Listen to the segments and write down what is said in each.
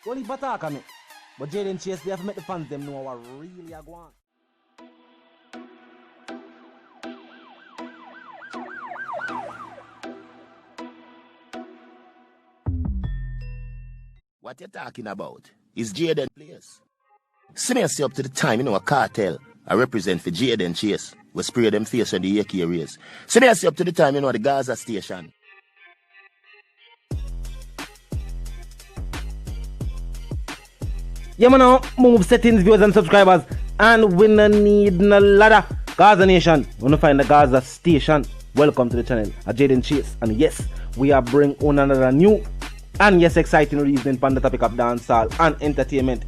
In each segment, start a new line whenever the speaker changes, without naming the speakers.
Only attack on me. But Jayden Chase, they have to make the fans them know what really are going.
What you talking about? Is Jayden place? See me up to the time, a cartel. I represent for Jayden Chase. We spray them face when the AK raise. See me up to the time, the Gaza station.
Yeah, man, move settings, viewers and subscribers. And we no need no ladder. Gaza Nation, we want to find the Gaza station. Welcome to the channel, Jayden Chase. And yes, we are bringing on another new and yes, exciting reason for the topic of dancehall and entertainment.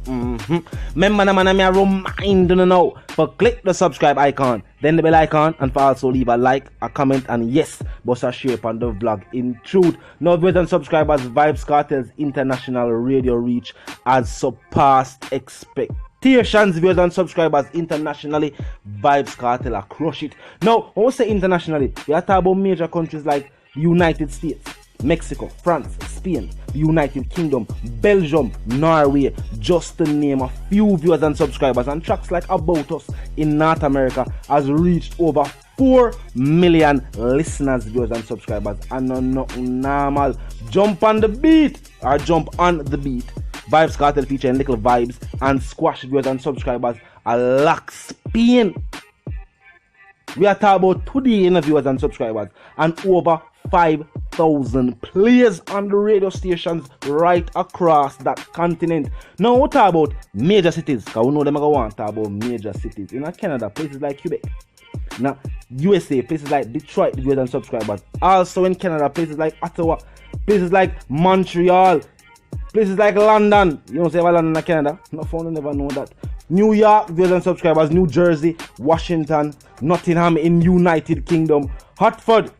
Remember, man, I'm remind you now for click the subscribe icon, then the bell icon, and for also leave a like, a comment, and yes, boss a share on the vlog. In truth, now viewers and subscribers, Vybz Kartel's international radio reach has surpassed expectations. Viewers and subscribers internationally, Vybz Kartel are crush it. Now, when we say internationally, we are talking about major countries like the United States, Mexico, France, Spain, the United Kingdom, Belgium, Norway, just to name a few. Viewers and subscribers. And tracks like About Us in North America has reached over 4 million listeners, viewers and subscribers. And nothing normal. Jump on the beat or jump on the beat. Vybz Kartel featuring Little Vybz and Squash, viewers and subscribers, a lack Spain. We are talking about today, viewers and subscribers, and over 5,000 players on the radio stations right across that continent. Now we talk about major cities, because we know them are going to talk about major cities. In Canada, places like Quebec. Now, USA, places like Detroit, viewers and subscribers. Also in Canada, places like Ottawa, places like Montreal, places like London. You don't say about London in Canada? No phone, never know that. New York, viewers and subscribers, New Jersey, Washington, Nottingham in United Kingdom, Hartford.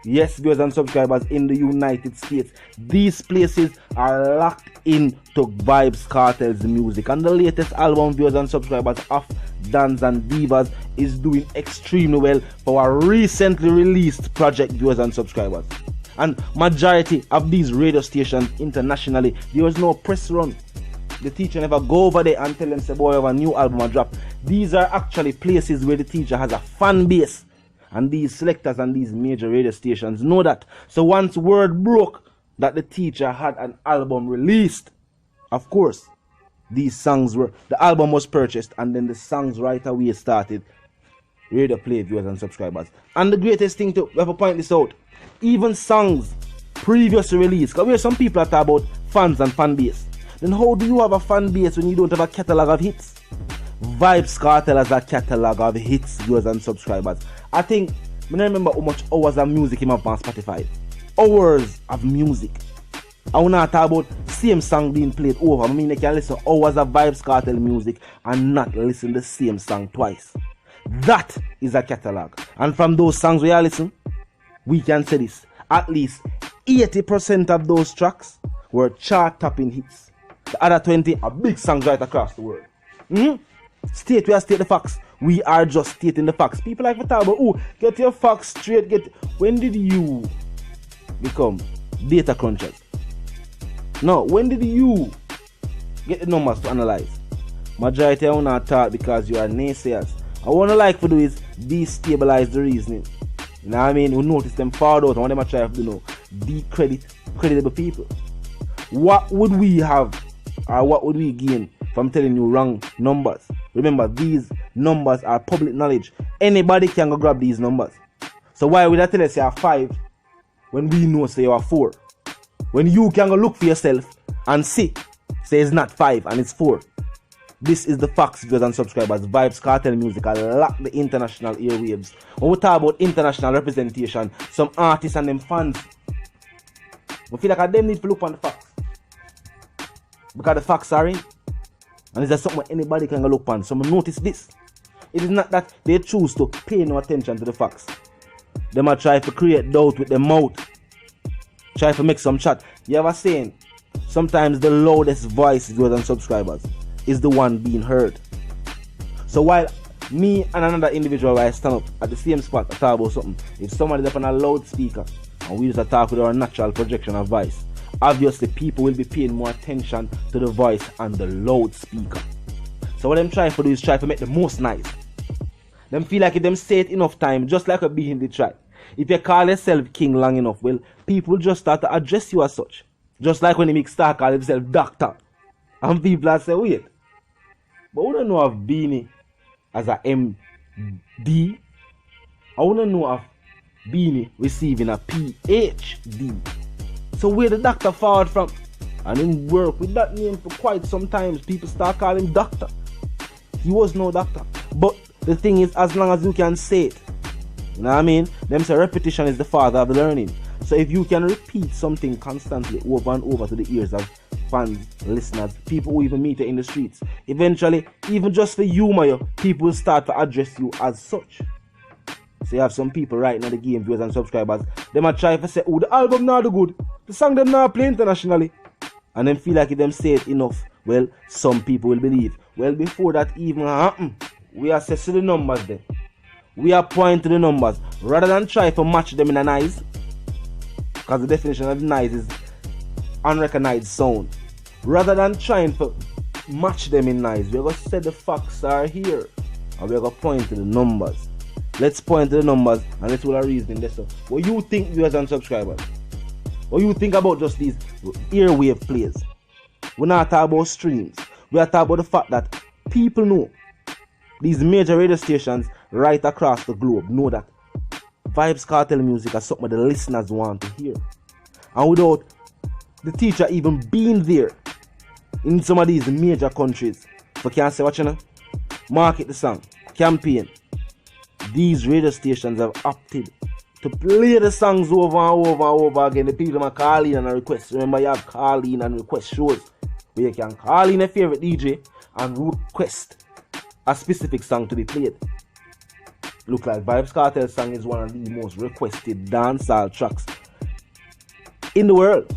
Yes, viewers and subscribers in the United States. These places are locked into Vybz Kartel's music. And the latest album, viewers and subscribers, of Dance and Divas is doing extremely well for our recently released project, viewers and subscribers. And majority of these radio stations internationally, there was no press run. The teacher never go over there and tell them, say, boy, I have a new album drop. These are actually places where the teacher has a fan base. And these selectors and these major radio stations know that. So once word broke that the teacher had an album released, of course, the album was purchased and then the songs right away started radio play, viewers and subscribers. And the greatest thing we have to point this out, even songs previously released, because where some people are talking about fans and fan base, then how do you have a fan base when you don't have a catalog of hits? Vybz Kartel has a catalog of hits, viewers and subscribers. I think, I don't remember how much hours of music he have on Spotify. Hours of music. I want to talk about same song being played over. I mean, you can listen hours of Vybz Kartel music and not listen the same song twice. That is a catalog. And from those songs we are listening, we can say this. At least 80% of those tracks were chart-topping hits. The other 20 are big songs right across the world. State the facts. We are just stating the facts. People like to talk about, oh, get your facts straight. When did you become data crunchers? No, when did you get the numbers to analyze? Majority I want to talk because you are naysayers. I want to like to do is destabilize the reasoning. You know what I mean? We notice them far out. I want them to try to decredit credible people. What would we have or what would we gain from telling you wrong numbers? Remember, these numbers are public knowledge. Anybody can go grab these numbers. So why would I tell us you are 5 when we know say you are 4? When you can go look for yourself and see, say it's not 5 and it's 4. This is the facts, viewers and subscribers. Vybz Kartel music will lock the international airwaves. When we talk about international representation, some artists and them fans, we feel like them need to look on the facts. Because the facts are in. And is that something anybody can look on? So notice this. It is not that they choose to pay no attention to the facts. They might try to create doubt with their mouth. Try to make some chat. You ever seen? Sometimes the loudest voice, viewers and subscribers, is the one being heard. So while me and another individual I stand up at the same spot to talk about something, if somebody's up on a loudspeaker and we just talk with our natural projection of voice, obviously people will be paying more attention to the voice and the loudspeaker. So what them trying to do is try to make the most noise. Them feel like if them say it enough time, just like a bee in the tribe. If you call yourself king long enough, well, people just start to address you as such. Just like when they start call themselves doctor. And people are say, wait. But we don't know of Beanie as a MD. I wouldn't know of Beanie receiving a PhD. So where the doctor forward from? And him work with that name for quite some time. People start calling him doctor. He was no doctor. But the thing is, as long as you can say it, you know what I mean? Them say repetition is the father of learning. So if you can repeat something constantly over and over to the ears of fans, listeners, people who even meet you in the streets, eventually, even just for humor, people will start to address you as such. So you have some people right now, the game viewers and subscribers, they might try to say, oh, the album not good, the song them not play internationally. And then feel like if them say it enough, well, some people will believe. Well, before that even happen, we assess the numbers then. We are pointing to the numbers rather than try to match them in a noise. Because the definition of noise is unrecognized sound. Rather than trying to match them in noise, we're going to say the facts are here. And we're going to point to the numbers. Let's point to the numbers and let's do a reasoning this. What you think, viewers and subscribers? What you think about just these airwave plays? We're not talking about streams. We are talking about the fact that people know, these major radio stations right across the globe know that Vybz Kartel music is something the listeners want to hear. And without the teacher even being there in some of these major countries, for can't say what you know, market the song, campaign, these radio stations have opted to play the songs over and over and over again. The people might call in and request. Remember, you have call in and request shows where you can call in a favorite DJ and request a specific song to be played. Look like Vybz Kartel's song is one of the most requested dancehall tracks in the world.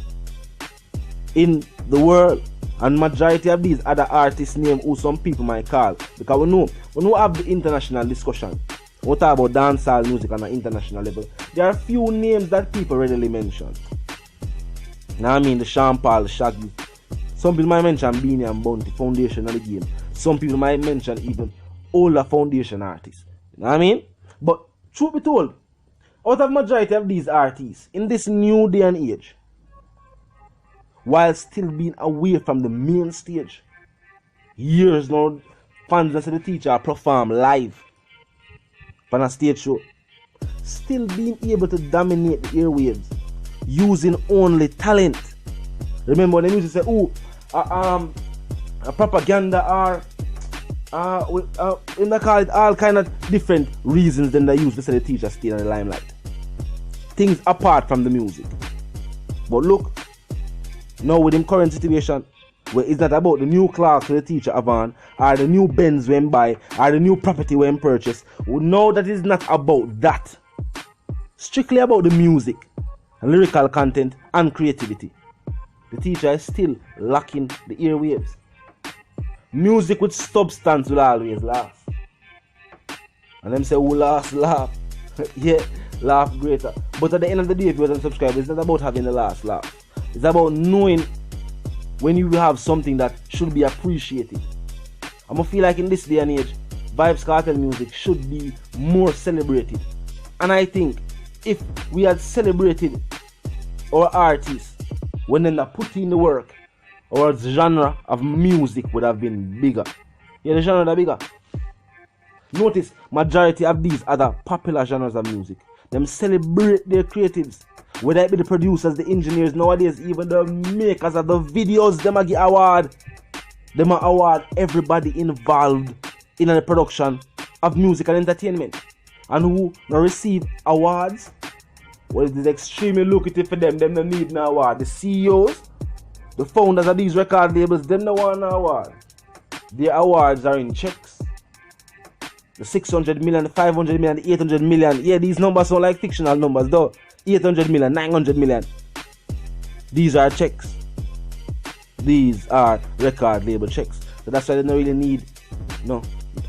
In the world. And majority of these other artists' names who some people might call. Because we know have the international discussion. We talk about dancehall music on an international level. There are few names that people readily mention. Now I mean the Sean Paul, the Shaggy. Some people might mention Beanie and Bounty, foundation of the game. Some people might mention even older foundation artists. You know what I mean? But truth be told, out of majority of these artists in this new day and age, while still being away from the main stage, years now, fans that see the teacher perform live on a stage show, still being able to dominate the airwaves using only talent. Remember when they used to say, oh, a propaganda or in the call it all kind of different reasons than they use to say the teacher stay in the limelight. Things apart from the music. But look, now with the current situation, where it's not about the new clocks the teacher have on, or the new Benz when buy, or the new property when purchase. We know that it's not about that. Strictly about the music, and lyrical content, and creativity. The teacher is still lacking the airwaves. Music with substance will always last. And them say, who last, laugh. Yeah, laugh greater. But at the end of the day, if you don't subscribe, it's not about having the last laugh. It's about knowing when you have something that should be appreciated. I'm gonna feel like in this day and age, Vybz Kartel music should be more celebrated. And I think if we had celebrated our artists when they put in the work, our genre of music would have been bigger. Yeah, the genre are bigger. Notice, majority of these other popular genres of music, them celebrate their creatives. Whether it be the producers, the engineers, nowadays even the makers of the videos, them a get award. Them a award everybody involved in the production of music and entertainment. And who now receive awards, well, it is extremely lucrative for them. Them don't need an award. The CEOs, the founders of these record labels, them don't want an award. Their awards are in checks. The 600 million, the 500 million, the 800 million. Yeah, these numbers sound like fictional numbers though. 800 million, 900 million. These are checks. These are record label checks. So that's why they don't really need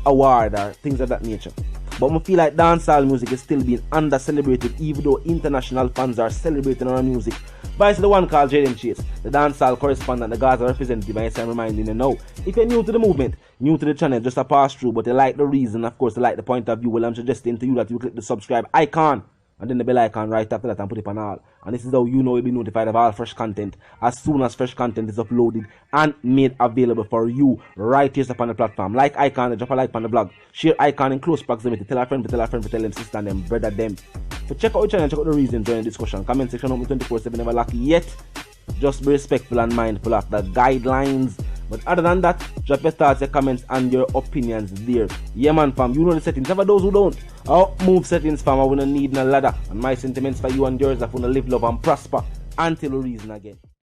award or things of that nature. But I feel like dancehall music is still being under celebrated, even though international fans are celebrating our music Vice the one called Jayden Chase, the dancehall correspondent, the Gaza representative, and I'm reminding you now. If you're new to the movement, new to the channel, just a pass through, but you like the reason, of course, you like the point of view, well, I'm suggesting to you that you click the subscribe icon and then the bell icon right after that and put it on all. And this is how you know you'll be notified of all fresh content as soon as fresh content is uploaded and made available for you right here upon the platform. Like icon, drop a like on the blog, share icon in close proximity, tell a friend, tell them, sister and them, brother them. But check out the channel, check out the reason during the discussion. Comment section open 24/7, never lucky yet. Just be respectful and mindful of the guidelines. But other than that, drop your thoughts, your comments, and your opinions there. Yeah, man, fam, you know the settings. For those who don't, I'll move settings, fam. I will not need no ladder. And my sentiments for you and yours, I want to live, love, and prosper until reason again.